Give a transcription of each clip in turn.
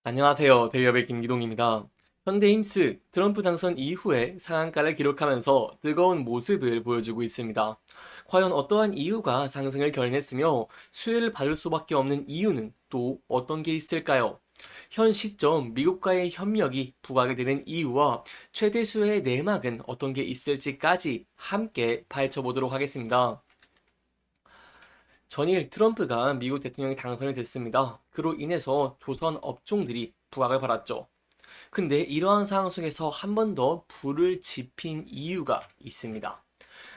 안녕하세요. 대기업의 김기동입니다. 현대힘스 트럼프 당선 이후에 상한가를 기록하면서 뜨거운 모습을 보여주고 있습니다. 과연 어떠한 이유가 상승을 견인했으며 수혜를 받을 수밖에 없는 이유는 또 어떤 게 있을까요? 현 시점 미국과의 협력이 부각이 되는 이유와 최대 수혜의 내막은 어떤 게 있을지까지 함께 파헤쳐보도록 하겠습니다. 전일 트럼프가 미국 대통령이 당선이 됐습니다. 그로 인해서 조선 업종들이 부각을 받았죠. 근데 이러한 상황 속에서 한 번 더 불을 지핀 이유가 있습니다.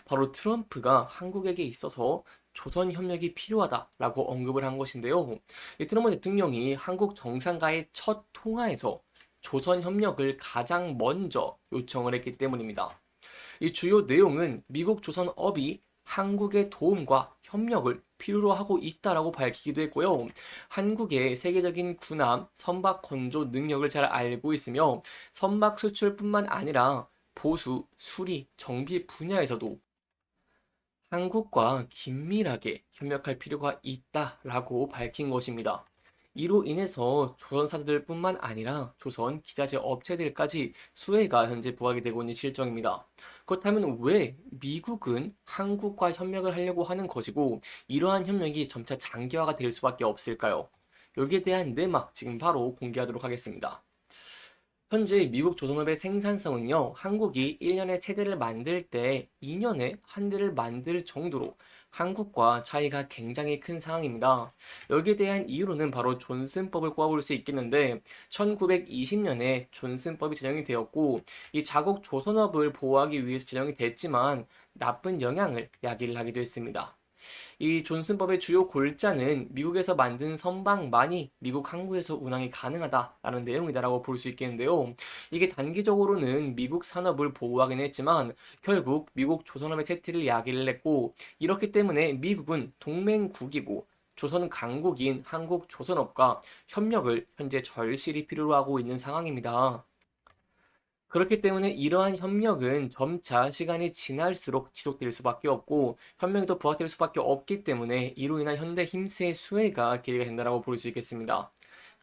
바로 트럼프가 한국에게 있어서 조선 협력이 필요하다라고 언급을 한 것인데요. 이 트럼프 대통령이 한국 정상과의 첫 통화에서 조선 협력을 가장 먼저 요청을 했기 때문입니다. 이 주요 내용은 미국 조선업이 한국의 도움과 협력을 필요로 하고 있다라고 밝히기도 했고요. 한국의 세계적인 군함, 선박 건조 능력을 잘 알고 있으며 선박 수출뿐만 아니라 보수, 수리, 정비 분야에서도 한국과 긴밀하게 협력할 필요가 있다라고 밝힌 것입니다. 이로 인해서 조선사들뿐만 아니라 조선 기자재 업체들까지 수혜가 현재 부각이 되고 있는 실정입니다. 그렇다면 왜 미국은 한국과 협력을 하려고 하는 것이고 이러한 협력이 점차 장기화가 될 수밖에 없을까요? 여기에 대한 내막 지금 바로 공개하도록 하겠습니다. 현재 미국 조선업의 생산성은요, 한국이 1년에 3대를 만들 때 2년에 1대를 만들 정도로 한국과 차이가 굉장히 큰 상황입니다. 여기에 대한 이유로는 바로 존슨법을 꼽아볼 수 있겠는데, 1920년에 존슨법이 제정이 되었고, 이 자국 조선업을 보호하기 위해서 제정이 됐지만, 나쁜 영향을 야기를 하기도 했습니다. 이 존슨법의 주요 골자는 미국에서 만든 선박만이 미국 항구에서 운항이 가능하다라는 내용이다라고 볼 수 있겠는데요. 이게 단기적으로는 미국 산업을 보호하긴 했지만 결국 미국 조선업의 쇠퇴를 야기를 했고 이렇기 때문에 미국은 동맹국이고 조선 강국인 한국 조선업과 협력을 현재 절실히 필요로 하고 있는 상황입니다. 그렇기 때문에 이러한 협력은 점차 시간이 지날수록 지속될 수밖에 없고 협력이 더 부각될 수밖에 없기 때문에 이로 인한 현대 힘세의 수혜가 기대가 된다고 볼 수 있겠습니다.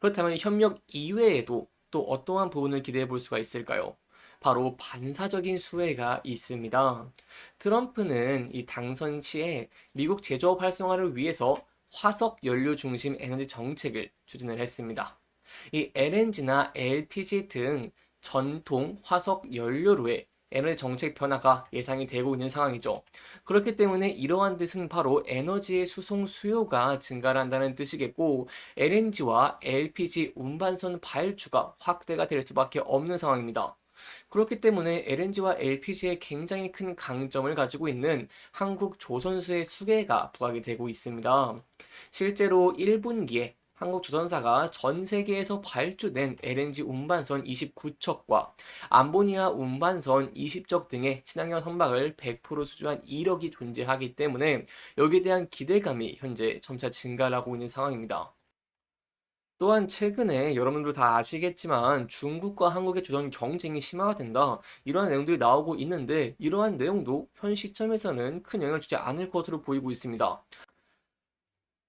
그렇다면 협력 이외에도 또 어떠한 부분을 기대해 볼 수가 있을까요? 바로 반사적인 수혜가 있습니다. 트럼프는 이 당선 시에 미국 제조업 활성화를 위해서 화석 연료 중심 에너지 정책을 추진을 했습니다. 이 LNG나 LPG 등 전통 화석 연료로의 에너지 정책 변화가 예상이 되고 있는 상황이죠. 그렇기 때문에 이러한 뜻은 바로 에너지의 수송 수요가 증가한다는 뜻이겠고 LNG와 LPG 운반선 발주가 확대가 될 수밖에 없는 상황입니다. 그렇기 때문에 LNG와 LPG에 굉장히 큰 강점을 가지고 있는 한국 조선소의 수계가 부각이 되고 있습니다. 실제로 1분기에 한국조선사가 전 세계에서 발주된 LNG 운반선 29척과 암모니아 운반선 20척 등의 친환경 선박을 100% 수주한 이력이 존재하기 때문에 여기에 대한 기대감이 현재 점차 증가하고 있는 상황입니다. 또한 최근에 여러분들 다 아시겠지만 중국과 한국의 조선 경쟁이 심화가 된다. 이러한 내용들이 나오고 있는데 이러한 내용도 현 시점에서는 큰 영향을 주지 않을 것으로 보이고 있습니다.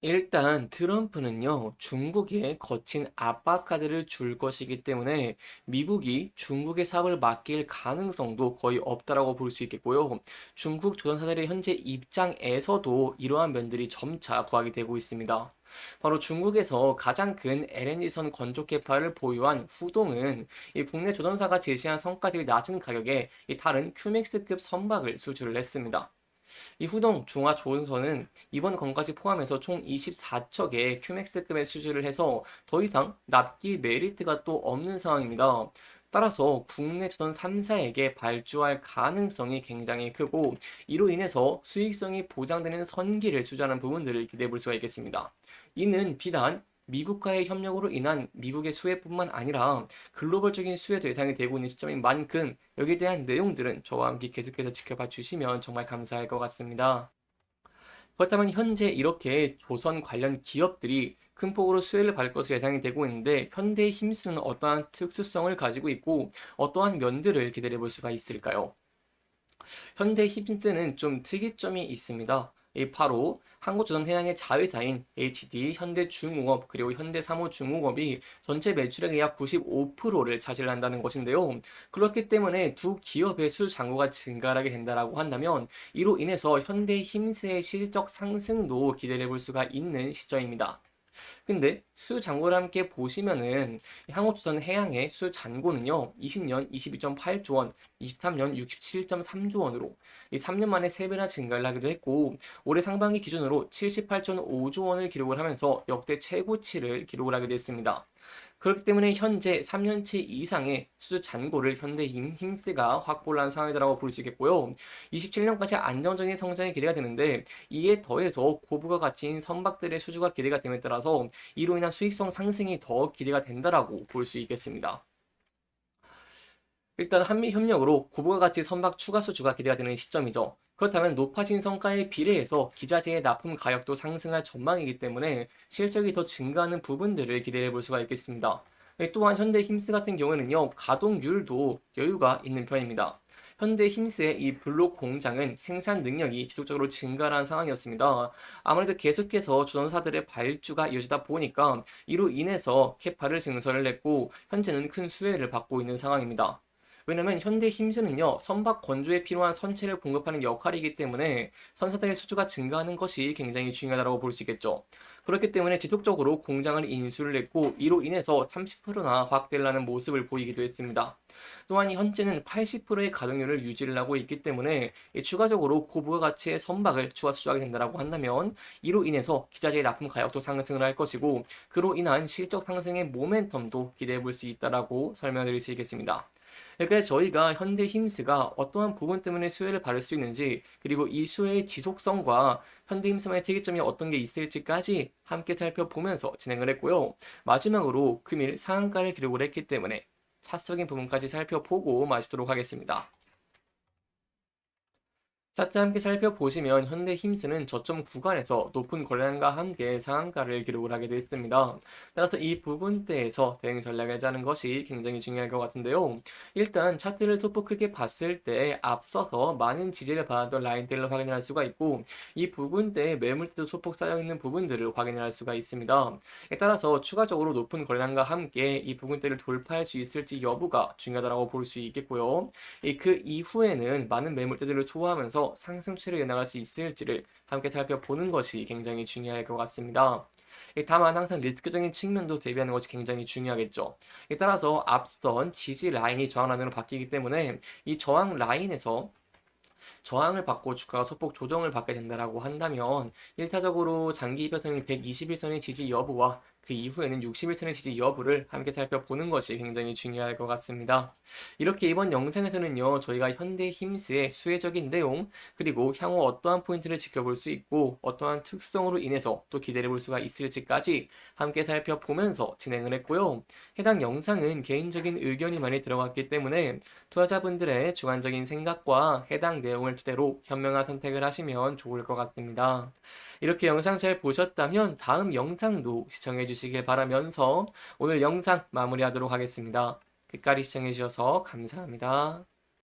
일단 트럼프는요, 중국에 거친 압박 카드를 줄 것이기 때문에 미국이 중국의 사업을 맡길 가능성도 거의 없다라고 볼 수 있겠고요. 중국 조선사들의 현재 입장에서도 이러한 면들이 점차 부각이 되고 있습니다. 바로 중국에서 가장 큰 LNG선 건조 캐파를 보유한 후동은 이 국내 조선사가 제시한 성과 대비 낮은 가격에 이 다른 큐맥스급 선박을 수주를 했습니다. 이 후동 중화조선소는 이번 건까지 포함해서 총 24척의 큐맥스급의 수주를 해서 더 이상 납기 메리트가 또 없는 상황입니다. 따라서 국내 조선 3사에게 발주할 가능성이 굉장히 크고 이로 인해서 수익성이 보장되는 선기를 수주하는 부분들을 기대해 볼 수가 있겠습니다. 이는 비단 미국과의 협력으로 인한 미국의 수혜뿐만 아니라 글로벌적인 수혜도 예상이 되고 있는 시점인 만큼 여기에 대한 내용들은 저와 함께 계속해서 지켜봐 주시면 정말 감사할 것 같습니다. 그렇다면 현재 이렇게 조선 관련 기업들이 큰 폭으로 수혜를 받을 것으로 예상이 되고 있는데 현대의 힘쓰는 어떠한 특수성을 가지고 있고 어떠한 면들을 기다려 볼 수가 있을까요? 현대 힘쓰는 좀 특이점이 있습니다. 바로 한국조선해양의 자회사인 HD, 현대중공업, 그리고 현대사무중공업이 전체 매출액의 약 95%를 차지한다는 것인데요. 그렇기 때문에 두 기업의 수장고가 증가하게 된다라고 한다면 이로 인해서 현대힘스의 실적 상승도 기대해 볼 수가 있는 시점입니다. 근데 수잔고를 함께 보시면은 한국조선 해양의 수잔고는요, 20년 22.8조 원, 23년 67.3조 원으로 이 3년 만에 3배나 증가를 하기도 했고, 올해 상반기 기준으로 78.5조 원을 기록을 하면서 역대 최고치를 기록을 하게 됐습니다. 그렇기 때문에 현재 3년치 이상의 수주 잔고를 현대힘스가 확보를 한 상황이라고 볼 수 있겠고요. 27년까지 안정적인 성장이 기대가 되는데, 이에 더해서 고부가 가치인 선박들의 수주가 기대가 됨에 따라서 이로 인한 수익성 상승이 더 기대가 된다라고 볼 수 있겠습니다. 일단 한미 협력으로 고부가 가치 선박 추가 수주가 기대가 되는 시점이죠. 그렇다면 높아진 성과에 비례해서 기자재의 납품 가격도 상승할 전망이기 때문에 실적이 더 증가하는 부분들을 기대해 볼 수가 있겠습니다. 또한 현대힘스 같은 경우에는요, 가동률도 여유가 있는 편입니다. 현대힘스의 이 블록 공장은 생산 능력이 지속적으로 증가한 상황이었습니다. 아무래도 계속해서 조선사들의 발주가 이어지다 보니까 이로 인해서 캐파를 증설을 했고 현재는 큰 수혜를 받고 있는 상황입니다. 왜냐면 현대힘스는요, 선박 건조에 필요한 선체를 공급하는 역할이기 때문에 선사들의 수주가 증가하는 것이 굉장히 중요하다고 볼 수 있겠죠. 그렇기 때문에 지속적으로 공장을 인수를 했고 이로 인해서 30%나 확대를 하는 모습을 보이기도 했습니다. 또한 현재는 80%의 가동률을 유지를 하고 있기 때문에 추가적으로 고부가 가치의 선박을 추가 수주하게 된다고 한다면 이로 인해서 기자재의 납품 가격도 상승을 할 것이고 그로 인한 실적 상승의 모멘텀도 기대해 볼 수 있다라고 설명드릴 수 있겠습니다. 그러니까 저희가 현대힘스가 어떠한 부분 때문에 수혜를 받을 수 있는지, 그리고 이 수혜의 지속성과 현대힘스만의 특이점이 어떤 게 있을지까지 함께 살펴보면서 진행을 했고요. 마지막으로 금일 상한가를 기록을 했기 때문에 차트적인 부분까지 살펴보고 마치도록 하겠습니다. 차트 함께 살펴보시면 현대힘스는 저점 구간에서 높은 거래량과 함께 상한가를 기록을 하게 됐습니다. 따라서 이 부분대에서 대응 전략을 짜는 것이 굉장히 중요할 것 같은데요. 일단 차트를 소폭 크게 봤을 때 앞서서 많은 지지를 받았던 라인대를 확인할 수가 있고 이 부분대에 매물대도 소폭 쌓여있는 부분들을 확인할 수가 있습니다. 따라서 추가적으로 높은 거래량과 함께 이 부분대를 돌파할 수 있을지 여부가 중요하다고 볼 수 있겠고요. 그 이후에는 많은 매물대들을 소화하면서 상승 추세를 이어나갈 수 있을지를 함께 살펴보는 것이 굉장히 중요할 것 같습니다. 다만 항상 리스크적인 측면도 대비하는 것이 굉장히 중요하겠죠. 따라서 앞선 지지 라인이 저항 라인으로 바뀌기 때문에 이 저항 라인에서 저항을 받고 주가가 소폭 조정을 받게 된다라고 한다면 1차적으로 장기 이평선인 121선의 지지 여부와 그 이후에는 61선의 지지 여부를 함께 살펴보는 것이 굉장히 중요할 것 같습니다. 이렇게 이번 영상에서는요, 저희가 현대힘스의 수혜적인 내용, 그리고 향후 어떠한 포인트를 지켜볼 수 있고, 어떠한 특성으로 인해서 또 기대해 볼 수가 있을지까지 함께 살펴보면서 진행을 했고요. 해당 영상은 개인적인 의견이 많이 들어갔기 때문에 투자자분들의 주관적인 생각과 해당 내용을 토대로 현명한 선택을 하시면 좋을 것 같습니다. 이렇게 영상 잘 보셨다면 다음 영상도 시청해 주시길 바라면서 오늘 영상 마무리하도록 하겠습니다. 끝까지 시청해 주셔서 감사합니다.